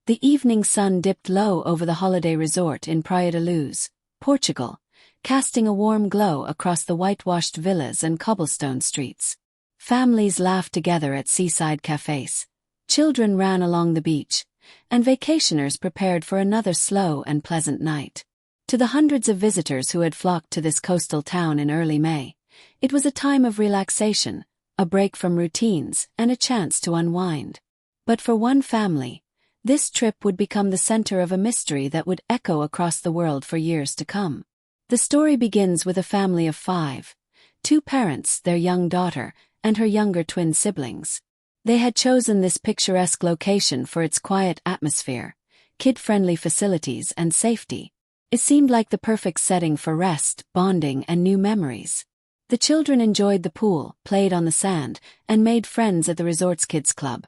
The evening sun dipped low over the holiday resort in Praia da Luz, Portugal, casting a warm glow across the whitewashed villas and cobblestone streets. Families laughed together at seaside cafes, children ran along the beach, and vacationers prepared for another slow and pleasant night. To the hundreds of visitors who had flocked to this coastal town in early May, it was a time of relaxation, a break from routines, and a chance to unwind. But for one family, this trip would become the center of a mystery that would echo across the world for years to come. The story begins with a family of 5, 2 parents, their young daughter, and her younger twin siblings. They had chosen this picturesque location for its quiet atmosphere, kid-friendly facilities, and safety. It seemed like the perfect setting for rest, bonding, and new memories. The children enjoyed the pool, played on the sand, and made friends at the resort's kids' club,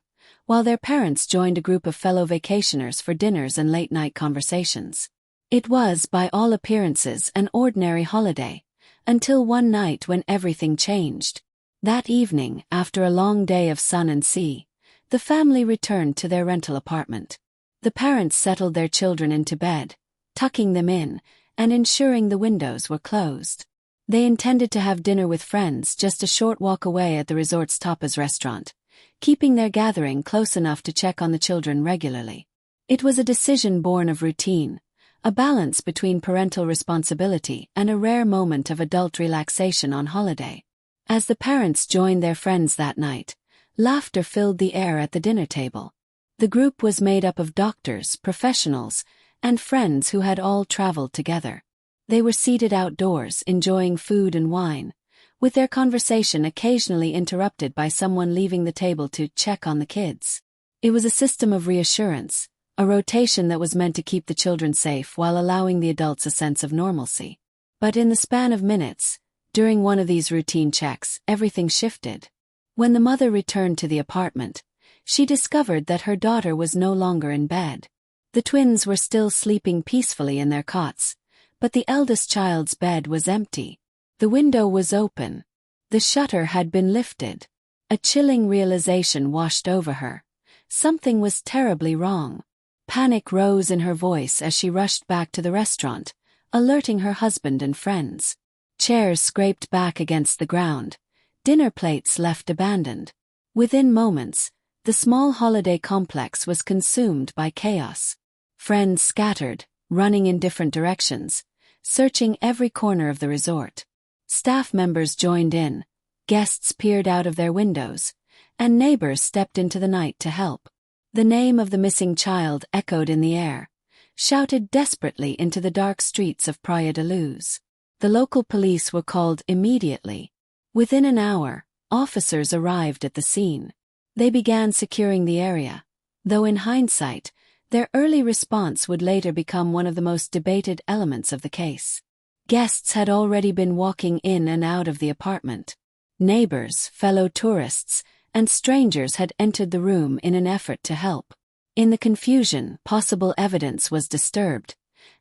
while their parents joined a group of fellow vacationers for dinners and late-night conversations. It was, by all appearances, an ordinary holiday, until one night when everything changed. That evening, after a long day of sun and sea, the family returned to their rental apartment. The parents settled their children into bed, tucking them in, and ensuring the windows were closed. They intended to have dinner with friends just a short walk away at the resort's tapas restaurant, keeping their gathering close enough to check on the children regularly. It was a decision born of routine, a balance between parental responsibility and a rare moment of adult relaxation on holiday. As the parents joined their friends that night, laughter filled the air at the dinner table. The group was made up of doctors, professionals, and friends who had all traveled together. They were seated outdoors, enjoying food and wine, with their conversation occasionally interrupted by someone leaving the table to check on the kids. It was a system of reassurance, a rotation that was meant to keep the children safe while allowing the adults a sense of normalcy. But in the span of minutes, during one of these routine checks, everything shifted. When the mother returned to the apartment, she discovered that her daughter was no longer in bed. The twins were still sleeping peacefully in their cots, but the eldest child's bed was empty. The window was open. The shutter had been lifted. A chilling realization washed over her. Something was terribly wrong. Panic rose in her voice as she rushed back to the restaurant, alerting her husband and friends. Chairs scraped back against the ground, dinner plates left abandoned. Within moments, the small holiday complex was consumed by chaos. Friends scattered, running in different directions, searching every corner of the resort. Staff members joined in, guests peered out of their windows, and neighbors stepped into the night to help. The name of the missing child echoed in the air, shouted desperately into the dark streets of Praia da Luz. The local police were called immediately. Within an hour, officers arrived at the scene. They began securing the area, though in hindsight, their early response would later become one of the most debated elements of the case. Guests had already been walking in and out of the apartment. Neighbors, fellow tourists, and strangers had entered the room in an effort to help. In the confusion, possible evidence was disturbed,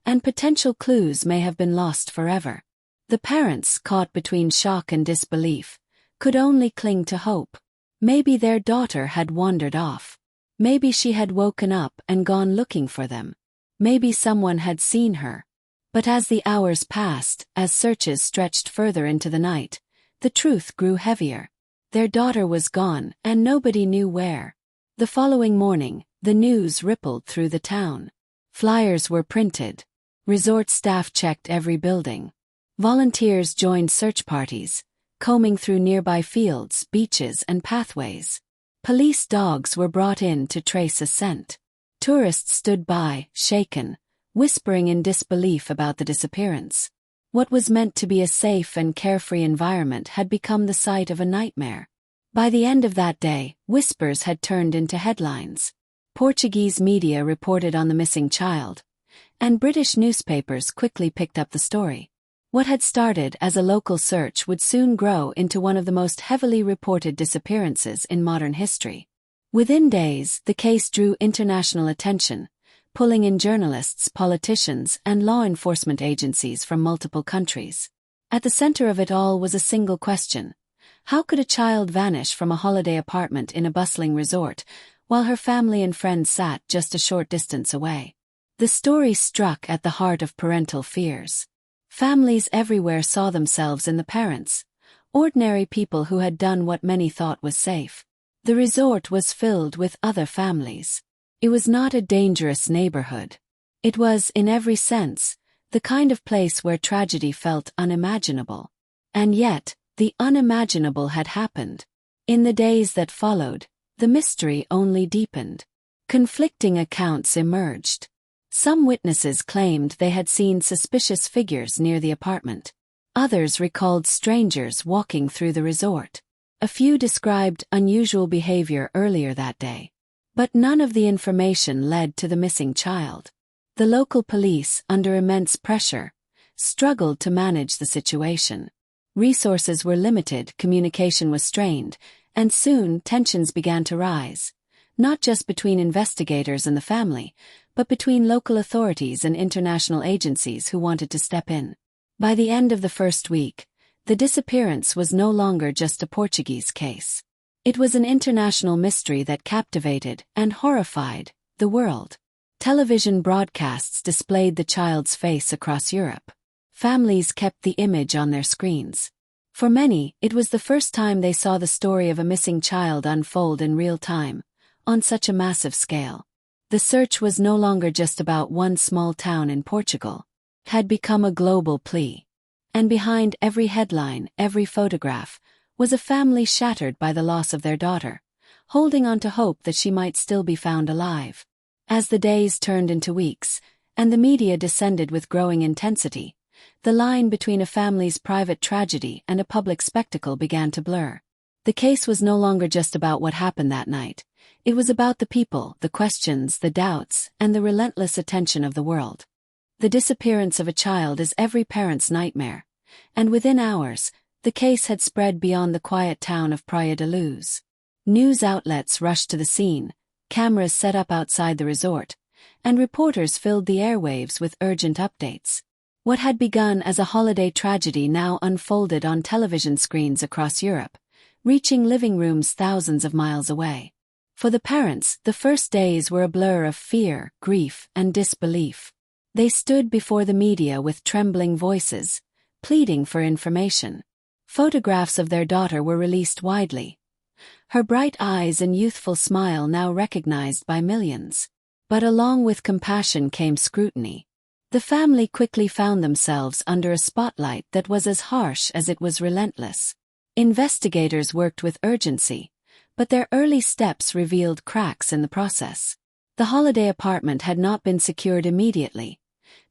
and potential clues may have been lost forever. The parents, caught between shock and disbelief, could only cling to hope. Maybe their daughter had wandered off. Maybe she had woken up and gone looking for them. Maybe someone had seen her. But as the hours passed, as searches stretched further into the night, the truth grew heavier. Their daughter was gone, and nobody knew where. The following morning, the news rippled through the town. Flyers were printed. Resort staff checked every building. Volunteers joined search parties, combing through nearby fields, beaches, and pathways. Police dogs were brought in to trace a scent. Tourists stood by, shaken, whispering in disbelief about the disappearance. What was meant to be a safe and carefree environment had become the site of a nightmare. By the end of that day, whispers had turned into headlines. Portuguese media reported on the missing child, and British newspapers quickly picked up the story. What had started as a local search would soon grow into one of the most heavily reported disappearances in modern history. Within days, the case drew international attention, pulling in journalists, politicians, and law enforcement agencies from multiple countries. At the center of it all was a single question: how could a child vanish from a holiday apartment in a bustling resort, while her family and friends sat just a short distance away. The story struck at the heart of parental fears. Families everywhere saw themselves in the parents, ordinary people who had done what many thought was safe. The resort was filled with other families. It was not a dangerous neighborhood. It was, in every sense, the kind of place where tragedy felt unimaginable. And yet, the unimaginable had happened. In the days that followed, the mystery only deepened. Conflicting accounts emerged. Some witnesses claimed they had seen suspicious figures near the apartment. Others recalled strangers walking through the resort. A few described unusual behavior earlier that day. But none of the information led to the missing child. The local police, under immense pressure, struggled to manage the situation. Resources were limited, communication was strained, and soon tensions began to rise, not just between investigators and the family, but between local authorities and international agencies who wanted to step in. By the end of the first week, the disappearance was no longer just a Portuguese case. It was an international mystery that captivated and horrified the world. Television broadcasts displayed the child's face across Europe. Families kept the image on their screens. For many, it was the first time they saw the story of a missing child unfold in real time, on such a massive scale. The search was no longer just about one small town in Portugal. It had become a global plea. And behind every headline, every photograph, was a family shattered by the loss of their daughter, holding on to hope that she might still be found alive. As the days turned into weeks, and the media descended with growing intensity, the line between a family's private tragedy and a public spectacle began to blur. The case was no longer just about what happened that night. It was about the people, the questions, the doubts, and the relentless attention of the world. The disappearance of a child is every parent's nightmare, and within hours, the case had spread beyond the quiet town of Praia da Luz. News outlets rushed to the scene, cameras set up outside the resort, and reporters filled the airwaves with urgent updates. What had begun as a holiday tragedy now unfolded on television screens across Europe, reaching living rooms thousands of miles away. For the parents, the first days were a blur of fear, grief, and disbelief. They stood before the media with trembling voices, pleading for information. Photographs of their daughter were released widely. Her bright eyes and youthful smile now recognized by millions. But along with compassion came scrutiny. The family quickly found themselves under a spotlight that was as harsh as it was relentless. Investigators worked with urgency, but their early steps revealed cracks in the process. The holiday apartment had not been secured immediately.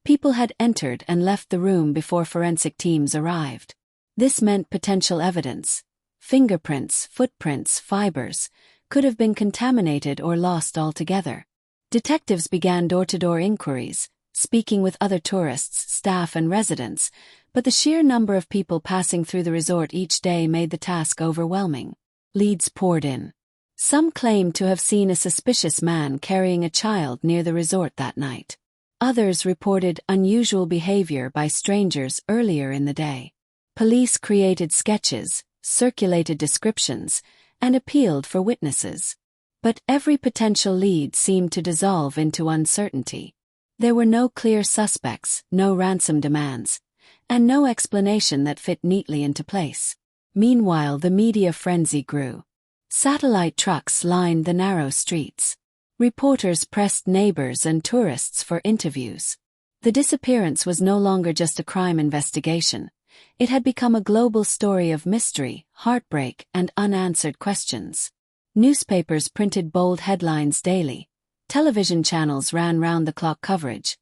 People had entered and left the room before forensic teams arrived. This meant potential evidence, fingerprints, footprints, fibers, could have been contaminated or lost altogether. Detectives began door-to-door inquiries, speaking with other tourists, staff and residents, but the sheer number of people passing through the resort each day made the task overwhelming. Leads poured in. Some claimed to have seen a suspicious man carrying a child near the resort that night. Others reported unusual behavior by strangers earlier in the day. Police created sketches, circulated descriptions, and appealed for witnesses. But every potential lead seemed to dissolve into uncertainty. There were no clear suspects, no ransom demands, and no explanation that fit neatly into place. Meanwhile, the media frenzy grew. Satellite trucks lined the narrow streets. Reporters pressed neighbors and tourists for interviews. The disappearance was no longer just a crime investigation. It had become a global story of mystery, heartbreak, and unanswered questions. Newspapers printed bold headlines daily, television channels ran round-the-clock coverage,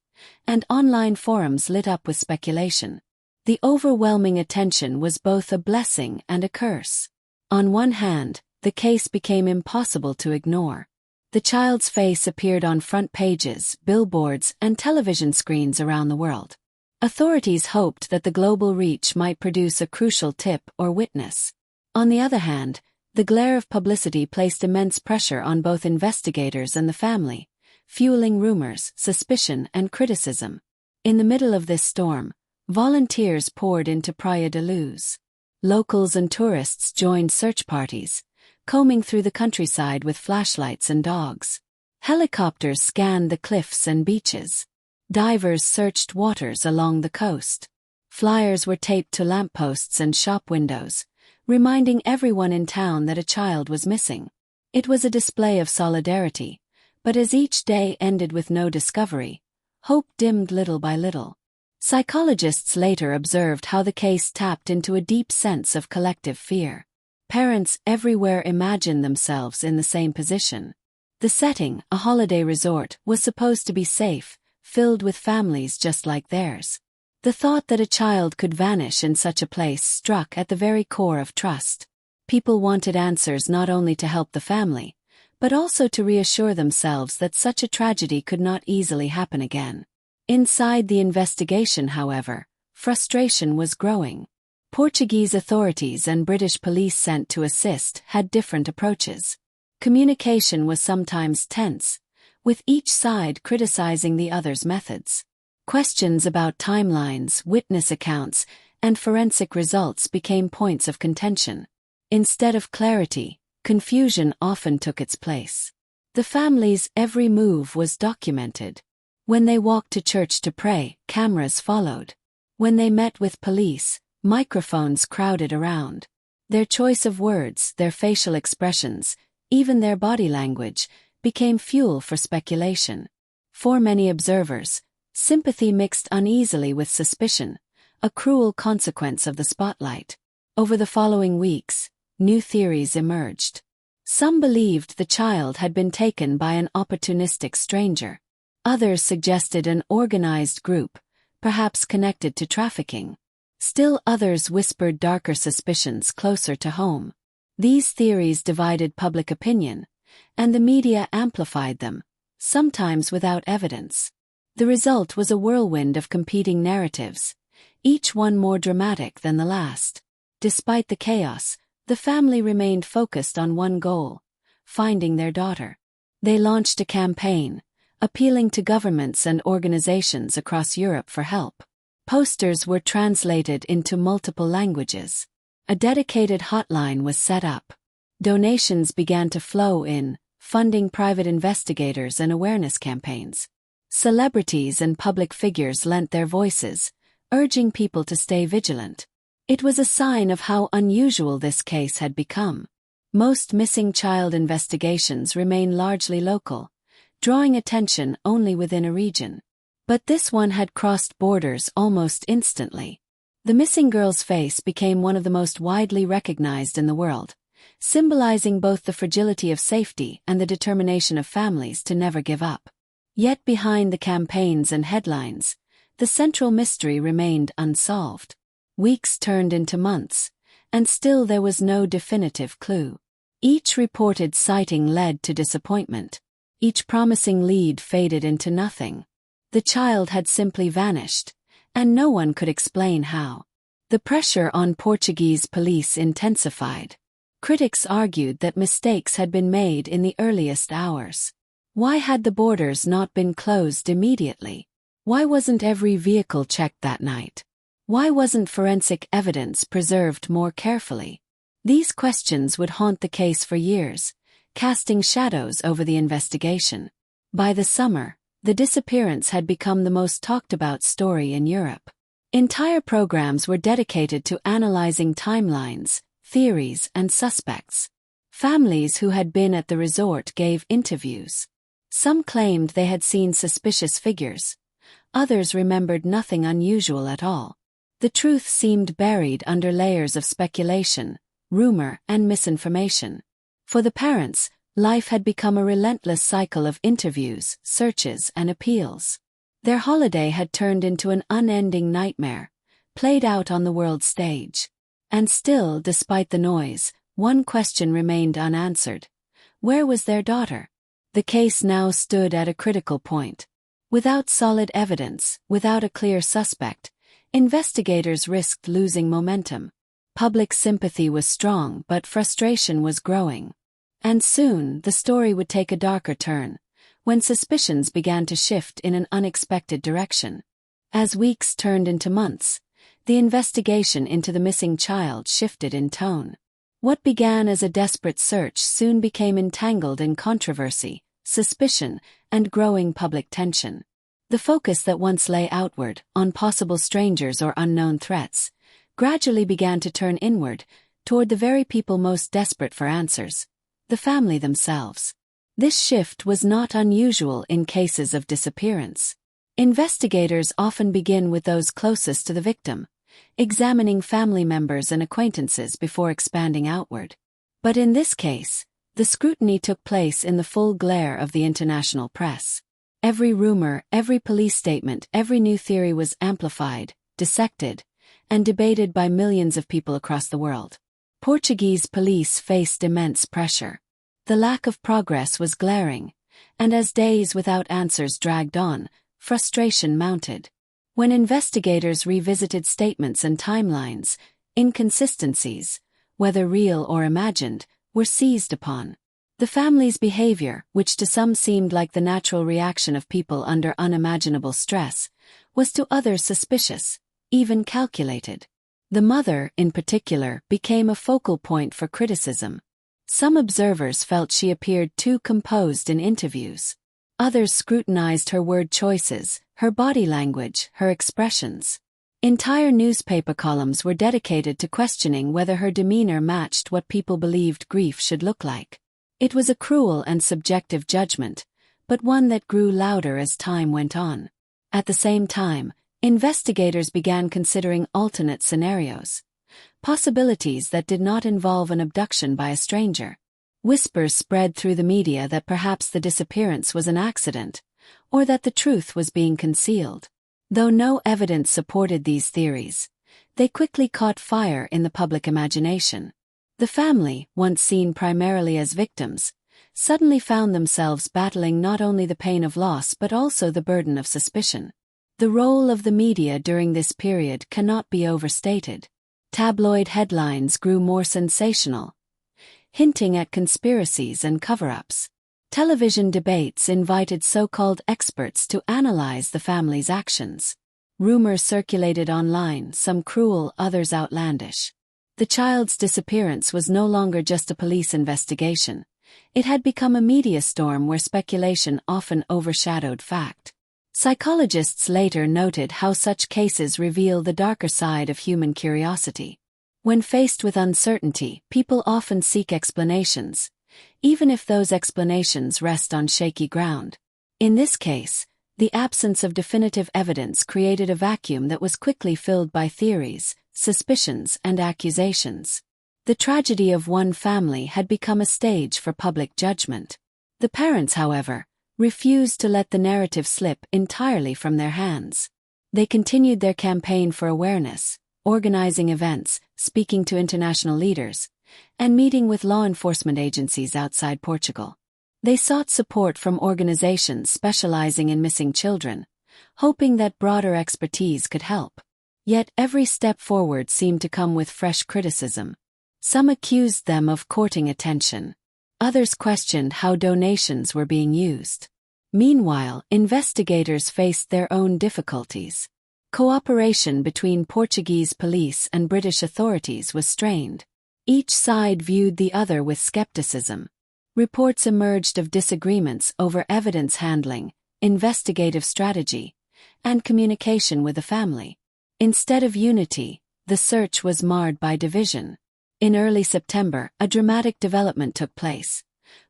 and online forums lit up with speculation. The overwhelming attention was both a blessing and a curse. On one hand, the case became impossible to ignore. The child's face appeared on front pages, billboards, and television screens around the world. Authorities hoped that the global reach might produce a crucial tip or witness. On the other hand, the glare of publicity placed immense pressure on both investigators and the family, fueling rumors, suspicion, and criticism. In the middle of this storm, volunteers poured into Praia da Luz. Locals and tourists joined search parties, combing through the countryside with flashlights and dogs. Helicopters scanned the cliffs and beaches. Divers searched waters along the coast. Flyers were taped to lampposts and shop windows, reminding everyone in town that a child was missing. It was a display of solidarity, but as each day ended with no discovery, hope dimmed little by little. Psychologists later observed how the case tapped into a deep sense of collective fear. Parents everywhere imagined themselves in the same position. The setting, a holiday resort, was supposed to be safe, filled with families just like theirs. The thought that a child could vanish in such a place struck at the very core of trust. People wanted answers not only to help the family, but also to reassure themselves that such a tragedy could not easily happen again. Inside the investigation, however, frustration was growing. Portuguese authorities and British police sent to assist had different approaches. Communication was sometimes tense, with each side criticizing the other's methods. Questions about timelines, witness accounts, and forensic results became points of contention. Instead of clarity, confusion often took its place. The family's every move was documented. When they walked to church to pray, cameras followed. When they met with police, microphones crowded around. Their choice of words, their facial expressions, even their body language, became fuel for speculation. For many observers, sympathy mixed uneasily with suspicion, a cruel consequence of the spotlight. Over the following weeks, new theories emerged. Some believed the child had been taken by an opportunistic stranger. Others suggested an organized group, perhaps connected to trafficking. Still others whispered darker suspicions closer to home. These theories divided public opinion, and the media amplified them, sometimes without evidence. The result was a whirlwind of competing narratives, each one more dramatic than the last. Despite the chaos, the family remained focused on one goal: finding their daughter. They launched a campaign, appealing to governments and organizations across Europe for help. Posters were translated into multiple languages. A dedicated hotline was set up. Donations began to flow in, funding private investigators and awareness campaigns. Celebrities and public figures lent their voices, urging people to stay vigilant. It was a sign of how unusual this case had become. Most missing child investigations remain largely local, drawing attention only within a region. But this one had crossed borders almost instantly. The missing girl's face became one of the most widely recognized in the world, symbolizing both the fragility of safety and the determination of families to never give up. Yet behind the campaigns and headlines, the central mystery remained unsolved. Weeks turned into months, and still there was no definitive clue. Each reported sighting led to disappointment. Each promising lead faded into nothing. The child had simply vanished, and no one could explain how. The pressure on Portuguese police intensified. Critics argued that mistakes had been made in the earliest hours. Why had the borders not been closed immediately? Why wasn't every vehicle checked that night? Why wasn't forensic evidence preserved more carefully? These questions would haunt the case for years, casting shadows over the investigation. By the summer, the disappearance had become the most talked-about story in Europe. Entire programs were dedicated to analyzing timelines, theories, and suspects. Families who had been at the resort gave interviews. Some claimed they had seen suspicious figures. Others remembered nothing unusual at all. The truth seemed buried under layers of speculation, rumor, and misinformation. For the parents, life had become a relentless cycle of interviews, searches, and appeals. Their holiday had turned into an unending nightmare, played out on the world stage. And still, despite the noise, one question remained unanswered. Where was their daughter? The case now stood at a critical point. Without solid evidence, without a clear suspect, investigators risked losing momentum. Public sympathy was strong, but frustration was growing. And soon, the story would take a darker turn, when suspicions began to shift in an unexpected direction. As weeks turned into months, the investigation into the missing child shifted in tone. What began as a desperate search soon became entangled in controversy, suspicion, and growing public tension. The focus that once lay outward, on possible strangers or unknown threats, gradually began to turn inward, toward the very people most desperate for answers, the family themselves. This shift was not unusual in cases of disappearance. Investigators often begin with those closest to the victim, examining family members and acquaintances before expanding outward. But in this case, the scrutiny took place in the full glare of the international press. Every rumor, every police statement, every new theory was amplified, dissected, and debated by millions of people across the world. Portuguese police faced immense pressure. The lack of progress was glaring, and as days without answers dragged on, frustration mounted. When investigators revisited statements and timelines, inconsistencies, whether real or imagined, were seized upon. The family's behavior, which to some seemed like the natural reaction of people under unimaginable stress, was to others suspicious, even calculated. The mother, in particular, became a focal point for criticism. Some observers felt she appeared too composed in interviews. Others scrutinized her word choices, her body language, her expressions. Entire newspaper columns were dedicated to questioning whether her demeanor matched what people believed grief should look like. It was a cruel and subjective judgment, but one that grew louder as time went on. At the same time, investigators began considering alternate scenarios. Possibilities that did not involve an abduction by a stranger. Whispers spread through the media that perhaps the disappearance was an accident, or that the truth was being concealed. Though no evidence supported these theories, they quickly caught fire in the public imagination. The family, once seen primarily as victims, suddenly found themselves battling not only the pain of loss but also the burden of suspicion. The role of the media during this period cannot be overstated. Tabloid headlines grew more sensational, hinting at conspiracies and cover-ups. Television debates invited so-called experts to analyze the family's actions. Rumors circulated online, some cruel, others outlandish. The child's disappearance was no longer just a police investigation. It had become a media storm where speculation often overshadowed fact. Psychologists later noted how such cases reveal the darker side of human curiosity. When faced with uncertainty, people often seek explanations, even if those explanations rest on shaky ground. In this case, the absence of definitive evidence created a vacuum that was quickly filled by theories, suspicions, and accusations. The tragedy of one family had become a stage for public judgment. The parents, however, refused to let the narrative slip entirely from their hands. They continued their campaign for awareness, organizing events, speaking to international leaders, and meeting with law enforcement agencies outside Portugal. They sought support from organizations specializing in missing children, hoping that broader expertise could help. Yet every step forward seemed to come with fresh criticism. Some accused them of courting attention. Others questioned how donations were being used. Meanwhile, investigators faced their own difficulties. Cooperation between Portuguese police and British authorities was strained. Each side viewed the other with skepticism. Reports emerged of disagreements over evidence handling, investigative strategy, and communication with the family. Instead of unity, the search was marred by division. In early September, a dramatic development took place.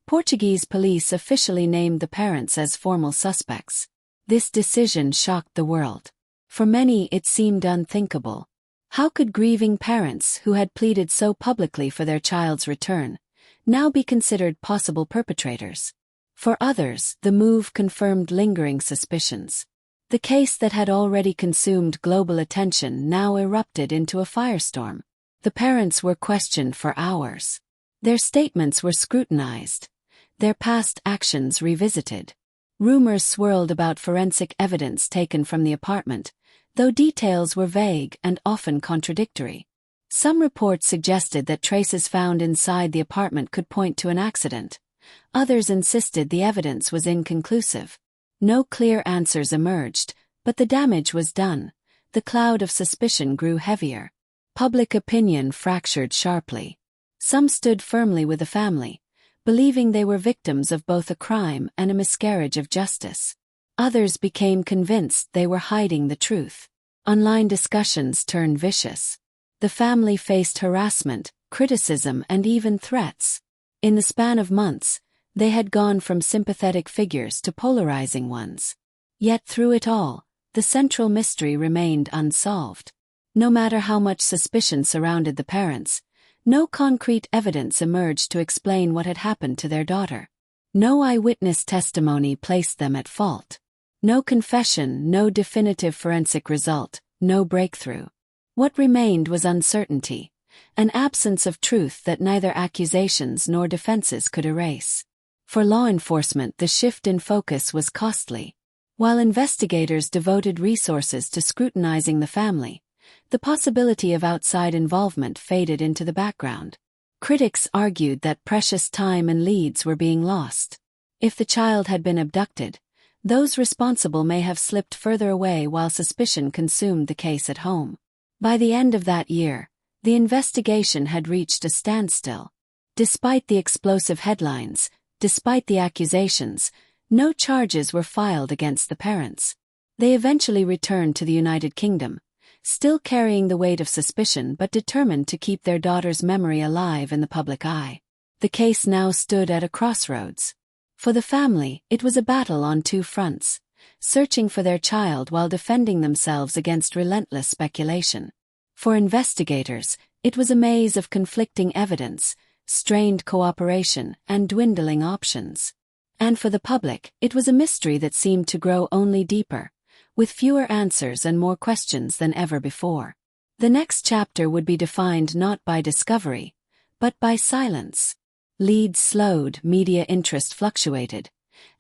Portuguese police officially named the parents as formal suspects. This decision shocked the world. For many, it seemed unthinkable. How could grieving parents who had pleaded so publicly for their child's return now be considered possible perpetrators? For others, the move confirmed lingering suspicions. The case that had already consumed global attention now erupted into a firestorm. The parents were questioned for hours. Their statements were scrutinized, their past actions revisited. Rumors swirled about forensic evidence taken from the apartment, though details were vague and often contradictory. Some reports suggested that traces found inside the apartment could point to an accident. Others insisted the evidence was inconclusive. No clear answers emerged, but the damage was done. The cloud of suspicion grew heavier. Public opinion fractured sharply. Some stood firmly with the family, believing they were victims of both a crime and a miscarriage of justice. Others became convinced they were hiding the truth. Online discussions turned vicious. The family faced harassment, criticism, and even threats. In the span of months, they had gone from sympathetic figures to polarizing ones. Yet through it all, the central mystery remained unsolved. No matter how much suspicion surrounded the parents, no concrete evidence emerged to explain what had happened to their daughter. No eyewitness testimony placed them at fault. No confession, no definitive forensic result, no breakthrough. What remained was uncertainty, an absence of truth that neither accusations nor defenses could erase. For law enforcement, the shift in focus was costly. While investigators devoted resources to scrutinizing the family, the possibility of outside involvement faded into the background. Critics argued that precious time and leads were being lost. If the child had been abducted, those responsible may have slipped further away while suspicion consumed the case at home. By the end of that year, the investigation had reached a standstill. Despite the explosive headlines, despite the accusations, no charges were filed against the parents. They eventually returned to the United Kingdom, still carrying the weight of suspicion but determined to keep their daughter's memory alive in the public eye. The case now stood at a crossroads. For the family, it was a battle on two fronts, searching for their child while defending themselves against relentless speculation. For investigators, it was a maze of conflicting evidence, strained cooperation, and dwindling options. And for the public, it was a mystery that seemed to grow only deeper, with fewer answers and more questions than ever before. The next chapter would be defined not by discovery, but by silence. Leads slowed, media interest fluctuated,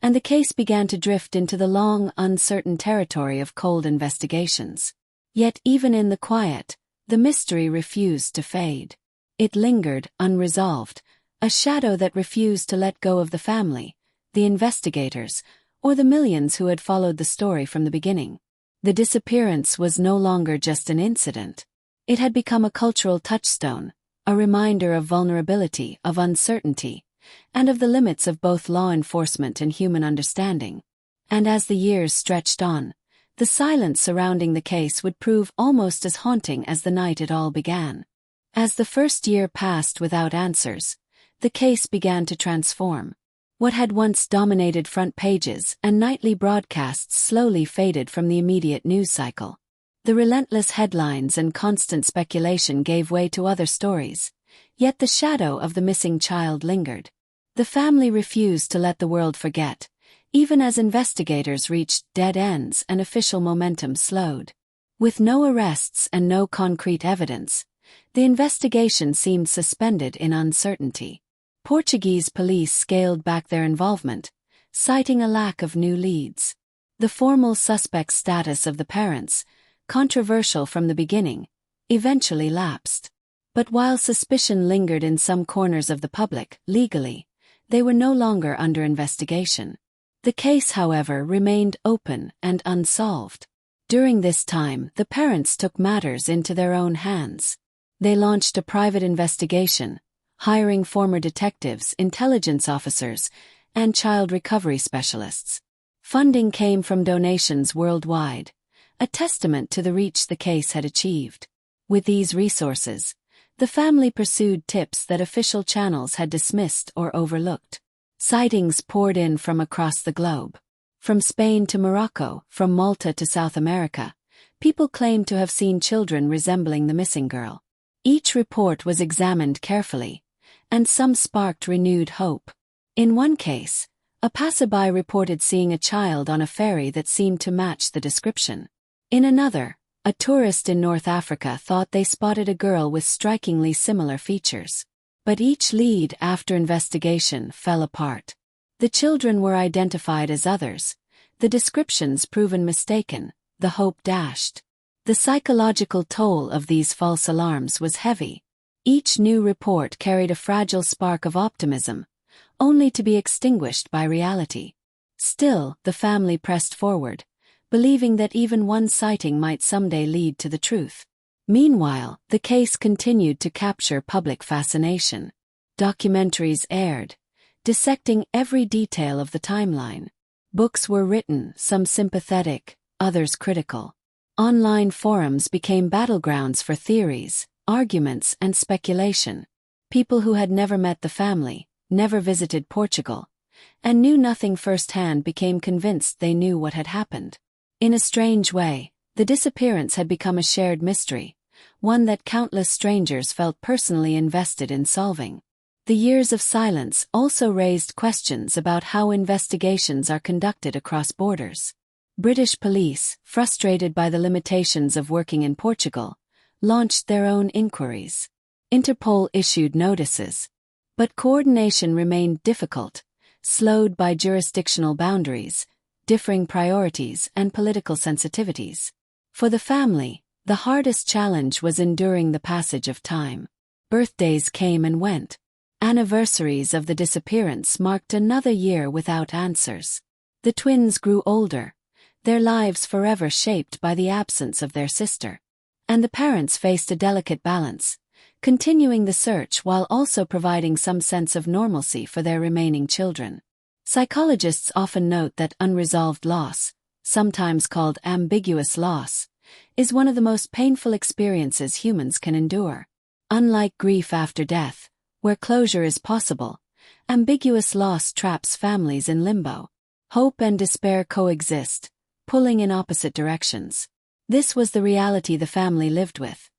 and the case began to drift into the long, uncertain territory of cold investigations. Yet even in the quiet, the mystery refused to fade. It lingered, unresolved, a shadow that refused to let go of the family, the investigators, or the millions who had followed the story from the beginning. The disappearance was no longer just an incident. It had become a cultural touchstone, a reminder of vulnerability, of uncertainty, and of the limits of both law enforcement and human understanding. And as the years stretched on, the silence surrounding the case would prove almost as haunting as the night it all began. As the first year passed without answers, the case began to transform. What had once dominated front pages and nightly broadcasts slowly faded from the immediate news cycle. The relentless headlines and constant speculation gave way to other stories, yet the shadow of the missing child lingered. The family refused to let the world forget, even as investigators reached dead ends and official momentum slowed. With no arrests and no concrete evidence, the investigation seemed suspended in uncertainty. Portuguese police scaled back their involvement, citing a lack of new leads. The formal suspect status of the parents, controversial from the beginning, eventually lapsed. But while suspicion lingered in some corners of the public, legally, they were no longer under investigation. The case, however, remained open and unsolved. During this time, the parents took matters into their own hands. They launched a private investigation, hiring former detectives, intelligence officers, and child recovery specialists. Funding came from donations worldwide, a testament to the reach the case had achieved. With these resources, the family pursued tips that official channels had dismissed or overlooked. Sightings poured in from across the globe. From Spain to Morocco, from Malta to South America, people claimed to have seen children resembling the missing girl. Each report was examined carefully, and some sparked renewed hope. In one case, a passerby reported seeing a child on a ferry that seemed to match the description. In another, a tourist in North Africa thought they spotted a girl with strikingly similar features. But each lead after investigation fell apart. The children were identified as others, the descriptions proven mistaken, the hope dashed. The psychological toll of these false alarms was heavy. Each new report carried a fragile spark of optimism, only to be extinguished by reality. Still, the family pressed forward, believing that even one sighting might someday lead to the truth. Meanwhile, the case continued to capture public fascination. Documentaries aired, dissecting every detail of the timeline. Books were written, some sympathetic, others critical. Online forums became battlegrounds for theories, arguments, and speculation. People who had never met the family, never visited Portugal, and knew nothing firsthand became convinced they knew what had happened. In a strange way, the disappearance had become a shared mystery, one that countless strangers felt personally invested in solving. The years of silence also raised questions about how investigations are conducted across borders. British police, frustrated by the limitations of working in Portugal, launched their own inquiries. Interpol issued notices. But coordination remained difficult, slowed by jurisdictional boundaries, differing priorities, and political sensitivities. For the family, the hardest challenge was enduring the passage of time. Birthdays came and went. Anniversaries of the disappearance marked another year without answers. The twins grew older, their lives forever shaped by the absence of their sister. And the parents faced a delicate balance, continuing the search while also providing some sense of normalcy for their remaining children. Psychologists often note that unresolved loss, sometimes called ambiguous loss, is one of the most painful experiences humans can endure. Unlike grief after death, where closure is possible, ambiguous loss traps families in limbo. Hope and despair coexist, pulling in opposite directions. This was the reality the family lived with.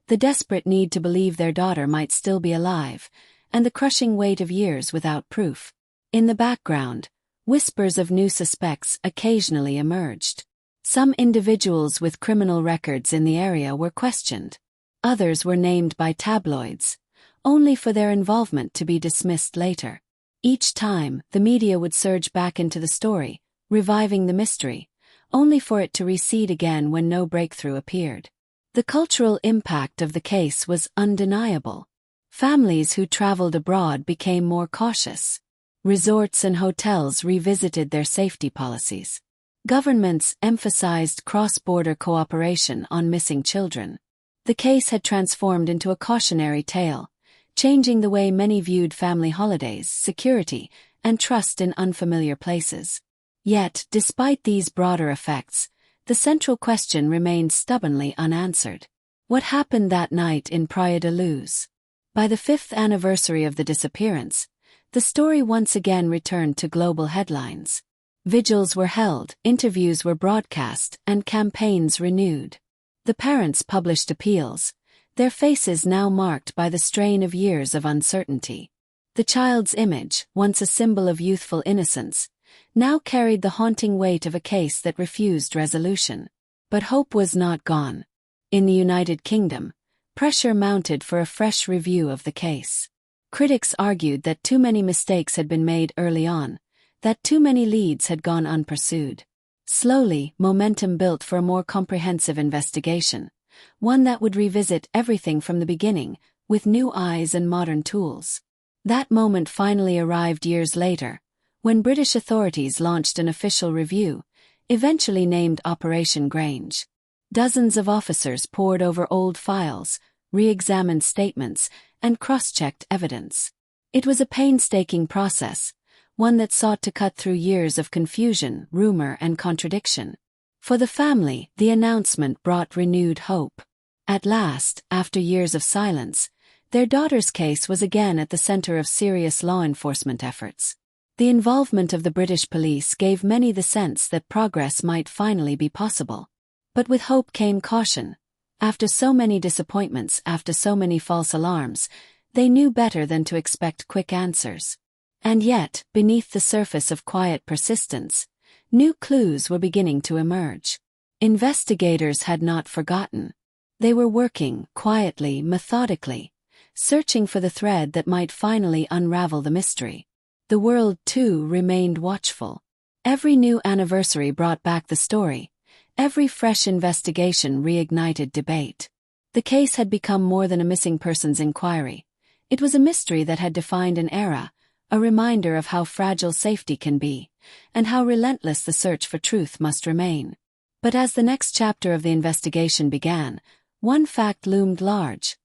The desperate need to believe their daughter might still be alive, and the crushing weight of years without proof. In the background, whispers of new suspects occasionally emerged. Some individuals with criminal records in the area were questioned. Others were named by tabloids, only for their involvement to be dismissed later. Each time, the media would surge back into the story, reviving the mystery, only for it to recede again when no breakthrough appeared. The cultural impact of the case was undeniable. Families who traveled abroad became more cautious. Resorts and hotels revisited their safety policies. Governments emphasized cross-border cooperation on missing children. The case had transformed into a cautionary tale, changing the way many viewed family holidays, security, and trust in unfamiliar places. Yet, despite these broader effects, the central question remained stubbornly unanswered. What happened that night in Praia da Luz? By the 5th anniversary of the disappearance, the story once again returned to global headlines. Vigils were held, interviews were broadcast, and campaigns renewed. The parents published appeals, their faces now marked by the strain of years of uncertainty. The child's image, once a symbol of youthful innocence, now carried the haunting weight of a case that refused resolution. But hope was not gone. In the United Kingdom, pressure mounted for a fresh review of the case. Critics argued that too many mistakes had been made early on, that too many leads had gone unpursued. Slowly, momentum built for a more comprehensive investigation, one that would revisit everything from the beginning, with new eyes and modern tools. That moment finally arrived years later, when British authorities launched an official review, eventually named Operation Grange. Dozens of officers pored over old files, re-examined statements, and cross-checked evidence. It was a painstaking process, one that sought to cut through years of confusion, rumor, and contradiction. For the family, the announcement brought renewed hope. At last, after years of silence, their daughter's case was again at the center of serious law enforcement efforts. The involvement of the British police gave many the sense that progress might finally be possible. But with hope came caution. After so many disappointments, after so many false alarms, they knew better than to expect quick answers. And yet, beneath the surface of quiet persistence, new clues were beginning to emerge. Investigators had not forgotten. They were working, quietly, methodically, searching for the thread that might finally unravel the mystery. The world, too, remained watchful. Every new anniversary brought back the story. Every fresh investigation reignited debate. The case had become more than a missing persons inquiry. It was a mystery that had defined an era, a reminder of how fragile safety can be, and how relentless the search for truth must remain. But as the next chapter of the investigation began, one fact loomed large.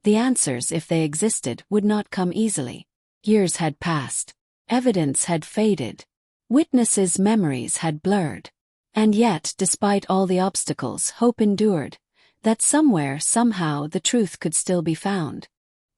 The answers, if they existed, would not come easily. Years had passed. Evidence had faded. Witnesses' memories had blurred. And yet, despite all the obstacles, hope endured, that somewhere, somehow, the truth could still be found.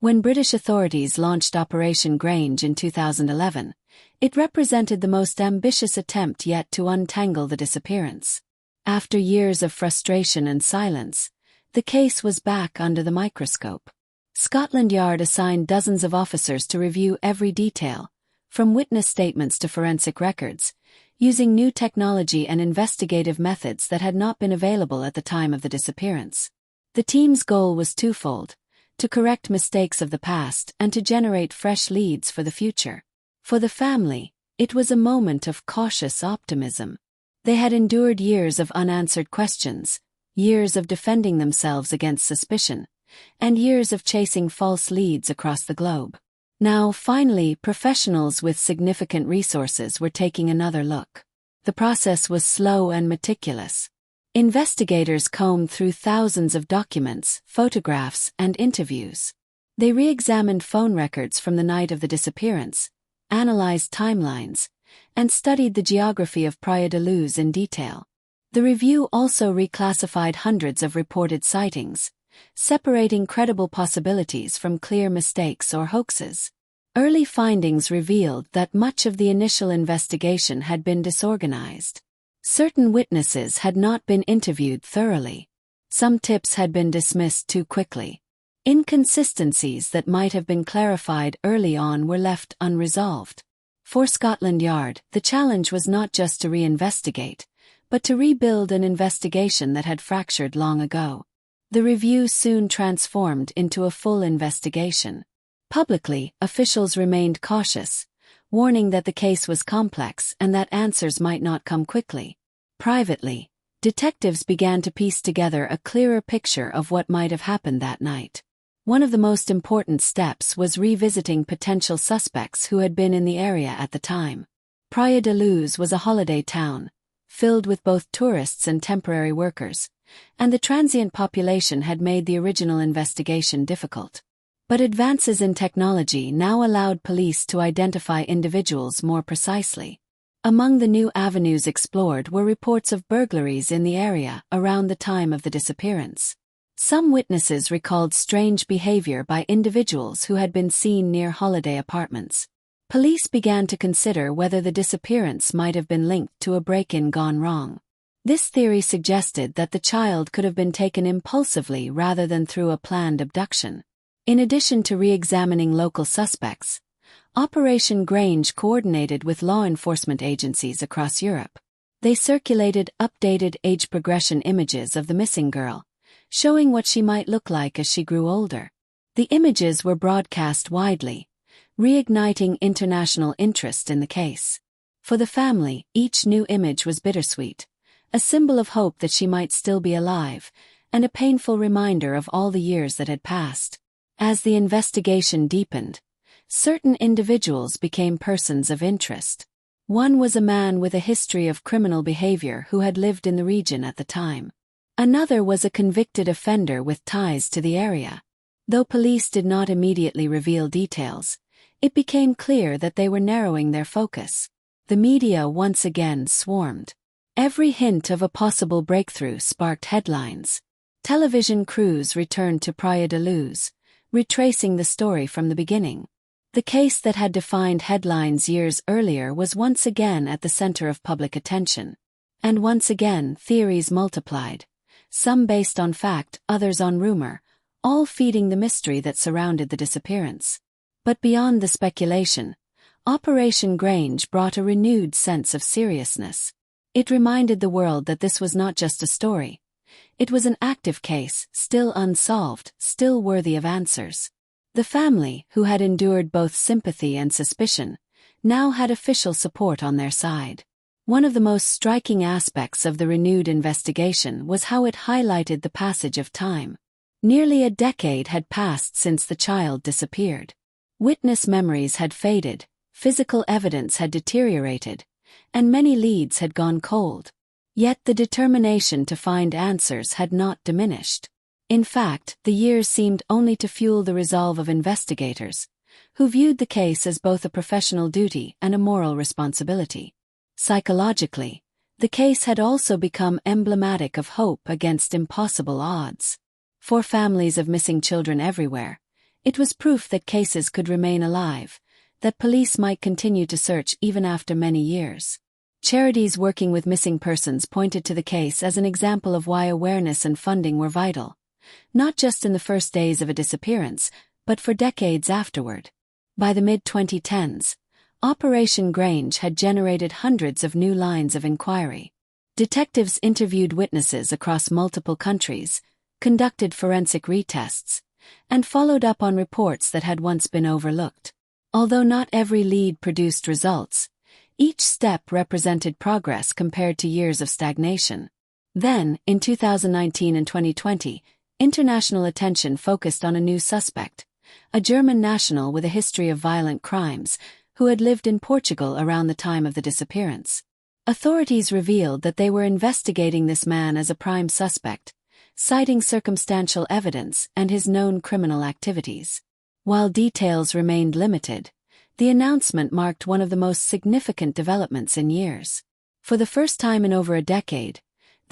When British authorities launched Operation Grange in 2011, it represented the most ambitious attempt yet to untangle the disappearance. After years of frustration and silence, the case was back under the microscope. Scotland Yard assigned dozens of officers to review every detail, from witness statements to forensic records, using new technology and investigative methods that had not been available at the time of the disappearance. The team's goal was twofold: to correct mistakes of the past and to generate fresh leads for the future. For the family, it was a moment of cautious optimism. They had endured years of unanswered questions, years of defending themselves against suspicion, and years of chasing false leads across the globe. Now, finally, professionals with significant resources were taking another look. The process was slow and meticulous. Investigators combed through thousands of documents, photographs, and interviews. They re-examined phone records from the night of the disappearance, analyzed timelines, and studied the geography of Praia da Luz in detail. The review also reclassified hundreds of reported sightings, separating credible possibilities from clear mistakes or hoaxes. Early findings revealed that much of the initial investigation had been disorganized. Certain witnesses had not been interviewed thoroughly. Some tips had been dismissed too quickly. Inconsistencies that might have been clarified early on were left unresolved. For Scotland Yard, the challenge was not just to reinvestigate, but to rebuild an investigation that had fractured long ago. The review soon transformed into a full investigation. Publicly, officials remained cautious, warning that the case was complex and that answers might not come quickly. Privately, detectives began to piece together a clearer picture of what might have happened that night. One of the most important steps was revisiting potential suspects who had been in the area at the time. Praia da Luz was a holiday town, filled with both tourists and temporary workers, and the transient population had made the original investigation difficult. But advances in technology now allowed police to identify individuals more precisely. Among the new avenues explored were reports of burglaries in the area around the time of the disappearance. Some witnesses recalled strange behavior by individuals who had been seen near holiday apartments. Police began to consider whether the disappearance might have been linked to a break-in gone wrong. This theory suggested that the child could have been taken impulsively rather than through a planned abduction. In addition to re-examining local suspects, Operation Grange coordinated with law enforcement agencies across Europe. They circulated updated age progression images of the missing girl, showing what she might look like as she grew older. The images were broadcast widely, reigniting international interest in the case. For the family, each new image was bittersweet, a symbol of hope that she might still be alive, and a painful reminder of all the years that had passed. As the investigation deepened, certain individuals became persons of interest. One was a man with a history of criminal behavior who had lived in the region at the time. Another was a convicted offender with ties to the area. Though police did not immediately reveal details, it became clear that they were narrowing their focus. The media once again swarmed. Every hint of a possible breakthrough sparked headlines. Television crews returned to Praia da Luz, retracing the story from the beginning. The case that had defined headlines years earlier was once again at the center of public attention. And once again, theories multiplied, some based on fact, others on rumor, all feeding the mystery that surrounded the disappearance. But beyond the speculation, Operation Grange brought a renewed sense of seriousness. It reminded the world that this was not just a story. It was an active case, still unsolved, still worthy of answers. The family, who had endured both sympathy and suspicion, now had official support on their side. One of the most striking aspects of the renewed investigation was how it highlighted the passage of time. Nearly a decade had passed since the child disappeared. Witness memories had faded, physical evidence had deteriorated, and many leads had gone cold. Yet the determination to find answers had not diminished. In fact, the years seemed only to fuel the resolve of investigators, who viewed the case as both a professional duty and a moral responsibility. Psychologically, the case had also become emblematic of hope against impossible odds. For families of missing children everywhere, it was proof that cases could remain alive, that police might continue to search even after many years. Charities working with missing persons pointed to the case as an example of why awareness and funding were vital, not just in the first days of a disappearance, but for decades afterward. By the mid-2010s, Operation Grange had generated hundreds of new lines of inquiry. Detectives interviewed witnesses across multiple countries, conducted forensic retests, and followed up on reports that had once been overlooked. Although not every lead produced results, each step represented progress compared to years of stagnation. Then, in 2019 and 2020, international attention focused on a new suspect, a German national with a history of violent crimes, who had lived in Portugal around the time of the disappearance. Authorities revealed that they were investigating this man as a prime suspect, citing circumstantial evidence and his known criminal activities. While details remained limited, the announcement marked one of the most significant developments in years. For the first time in over a decade,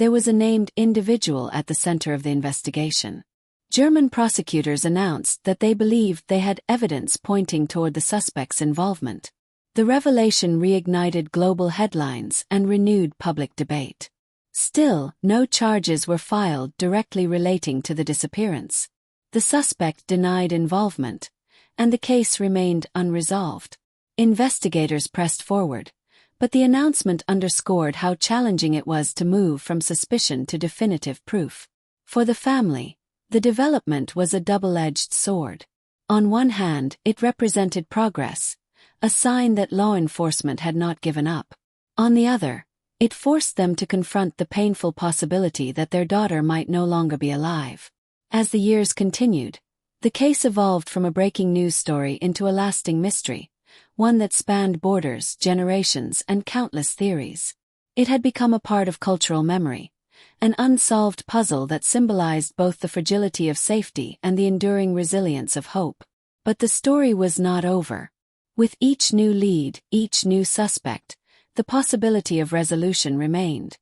there was a named individual at the center of the investigation. German prosecutors announced that they believed they had evidence pointing toward the suspect's involvement. The revelation reignited global headlines and renewed public debate. Still, no charges were filed directly relating to the disappearance. The suspect denied involvement, and the case remained unresolved. Investigators pressed forward, but the announcement underscored how challenging it was to move from suspicion to definitive proof. For the family, the development was a double-edged sword. On one hand, it represented progress, a sign that law enforcement had not given up. On the other, it forced them to confront the painful possibility that their daughter might no longer be alive. As the years continued, the case evolved from a breaking news story into a lasting mystery, one that spanned borders, generations, and countless theories. It had become a part of cultural memory, an unsolved puzzle that symbolized both the fragility of safety and the enduring resilience of hope. But the story was not over. With each new lead, each new suspect, the possibility of resolution remained.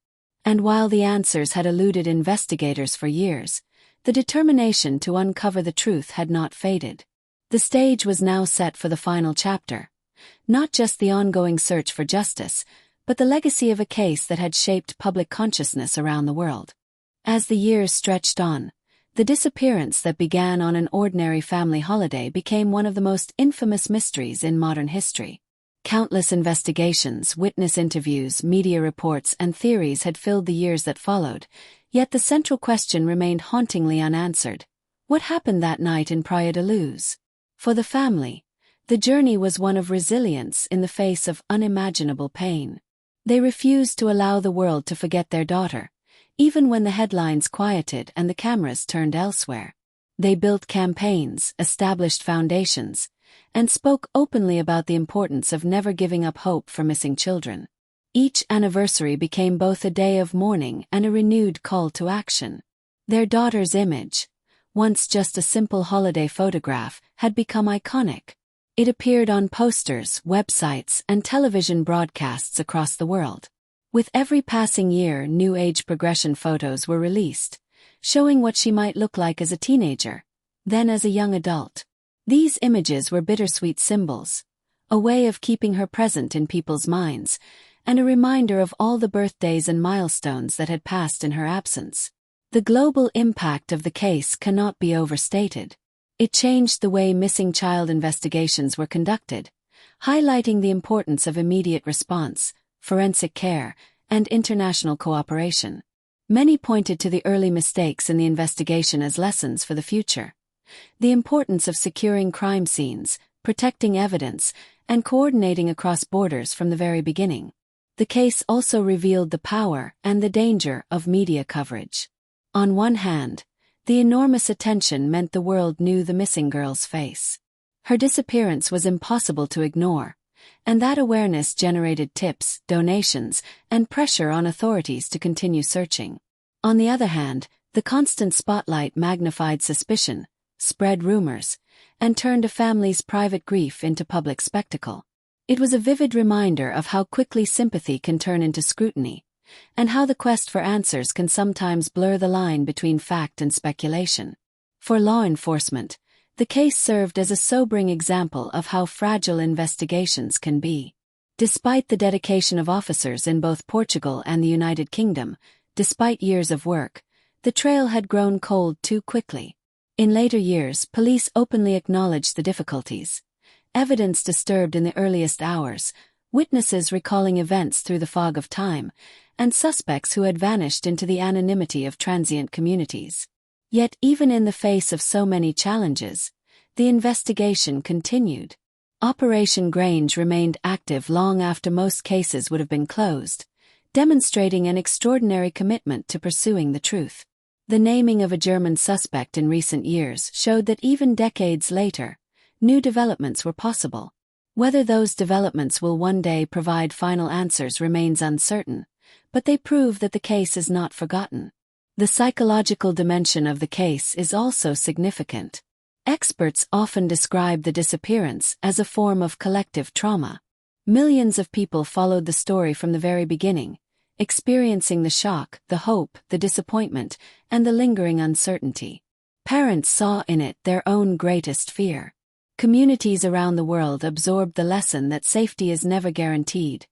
And while the answers had eluded investigators for years, the determination to uncover the truth had not faded. The stage was now set for the final chapter, not just the ongoing search for justice, but the legacy of a case that had shaped public consciousness around the world. As the years stretched on, the disappearance that began on an ordinary family holiday became one of the most infamous mysteries in modern history. Countless investigations, witness interviews, media reports, and theories had filled the years that followed, yet the central question remained hauntingly unanswered. What happened that night in Praia da Luz? For the family, the journey was one of resilience in the face of unimaginable pain. They refused to allow the world to forget their daughter, even when the headlines quieted and the cameras turned elsewhere. They built campaigns, established foundations, and spoke openly about the importance of never giving up hope for missing children. Each anniversary became both a day of mourning and a renewed call to action. Their daughter's image, once just a simple holiday photograph, had become iconic. It appeared on posters, websites, and television broadcasts across the world. With every passing year, new age progression photos were released, showing what she might look like as a teenager, then as a young adult. These images were bittersweet symbols, a way of keeping her present in people's minds, and a reminder of all the birthdays and milestones that had passed in her absence. The global impact of the case cannot be overstated. It changed the way missing child investigations were conducted, highlighting the importance of immediate response, forensic care, and international cooperation. Many pointed to the early mistakes in the investigation as lessons for the future. The importance of securing crime scenes, protecting evidence, and coordinating across borders from the very beginning. The case also revealed the power and the danger of media coverage. On one hand, the enormous attention meant the world knew the missing girl's face. Her disappearance was impossible to ignore, and that awareness generated tips, donations, and pressure on authorities to continue searching. On the other hand, The constant spotlight magnified suspicion, spread rumors, and turned a family's private grief into public spectacle. It was a vivid reminder of how quickly sympathy can turn into scrutiny, and how the quest for answers can sometimes blur the line between fact and speculation. For law enforcement, the case served as a sobering example of how fragile investigations can be. Despite the dedication of officers in both Portugal and the United Kingdom, despite years of work, the trail had grown cold too quickly. In later years, police openly acknowledged the difficulties. Evidence disturbed in the earliest hours, witnesses recalling events through the fog of time, and suspects who had vanished into the anonymity of transient communities. Yet even in the face of so many challenges, the investigation continued. Operation Grange remained active long after most cases would have been closed, demonstrating an extraordinary commitment to pursuing the truth. The naming of a German suspect in recent years showed that even decades later, new developments were possible. Whether those developments will one day provide final answers remains uncertain, but they prove that the case is not forgotten. The psychological dimension of the case is also significant. Experts often describe the disappearance as a form of collective trauma. Millions of people followed the story from the very beginning, experiencing the shock, the hope, the disappointment, and the lingering uncertainty. Parents saw in it their own greatest fear. Communities around the world absorbed the lesson that safety is never guaranteed,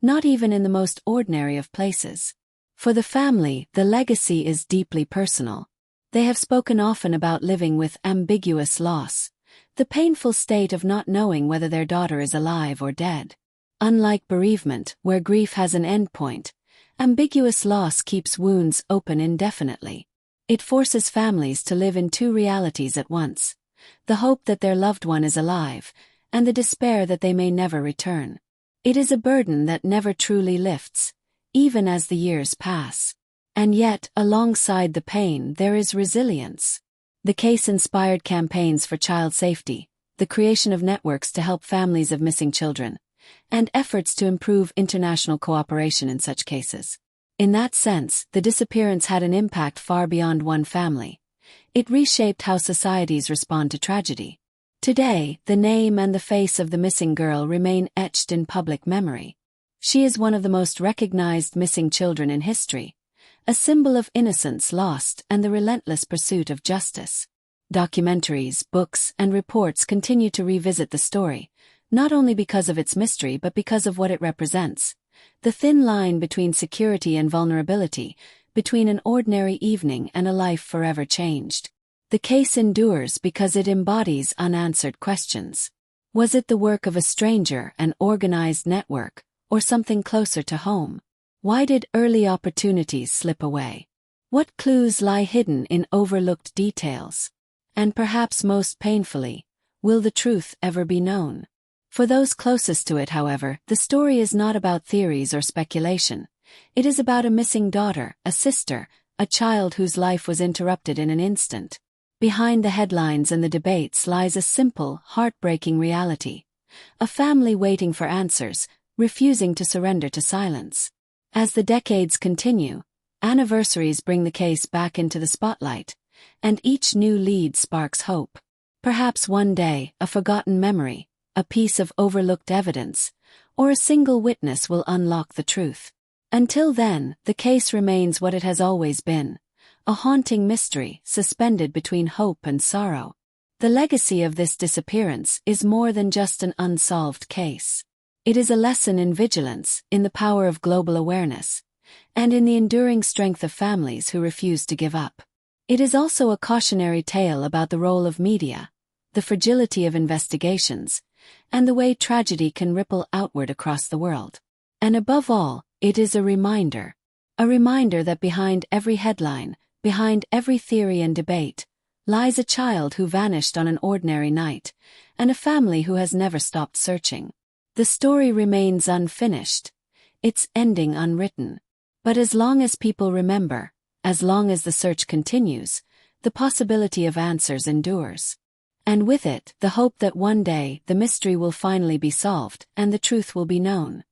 not even in the most ordinary of places. For the family, the legacy is deeply personal. They have spoken often about living with ambiguous loss, the painful state of not knowing whether their daughter is alive or dead. Unlike bereavement, where grief has an endpoint, ambiguous loss keeps wounds open indefinitely. It forces families to live in two realities at once: the hope that their loved one is alive, and the despair that they may never return. It is a burden that never truly lifts, even as the years pass. And yet, alongside the pain, there is resilience. The case inspired campaigns for child safety, the creation of networks to help families of missing children, and efforts to improve international cooperation in such cases. In that sense, the disappearance had an impact far beyond one family. It reshaped how societies respond to tragedy. Today, the name and the face of the missing girl remain etched in public memory. She is one of the most recognized missing children in history, a symbol of innocence lost and the relentless pursuit of justice. Documentaries, books, and reports continue to revisit the story, not only because of its mystery but because of what it represents: the thin line between security and vulnerability, between an ordinary evening and a life forever changed. The case endures because it embodies unanswered questions. Was it the work of a stranger, an organized network, or something closer to home? Why did early opportunities slip away? What clues lie hidden in overlooked details? And perhaps most painfully, will the truth ever be known? For those closest to it, however, the story is not about theories or speculation. It is about a missing daughter, a sister, a child whose life was interrupted in an instant. Behind the headlines and the debates lies a simple, heartbreaking reality: a family waiting for answers, refusing to surrender to silence. As the decades continue, anniversaries bring the case back into the spotlight, and each new lead sparks hope. Perhaps one day, a forgotten memory, a piece of overlooked evidence, or a single witness will unlock the truth. Until then, the case remains what it has always been: a haunting mystery suspended between hope and sorrow. The legacy of this disappearance is more than just an unsolved case. It is a lesson in vigilance, in the power of global awareness, and in the enduring strength of families who refuse to give up. It is also a cautionary tale about the role of media, the fragility of investigations, and the way tragedy can ripple outward across the world. And above all, it is a reminder that behind every headline, behind every theory and debate, lies a child who vanished on an ordinary night, and a family who has never stopped searching. The story remains unfinished, its ending unwritten. But as long as people remember, as long as the search continues, the possibility of answers endures. And with it, the hope that one day the mystery will finally be solved and the truth will be known.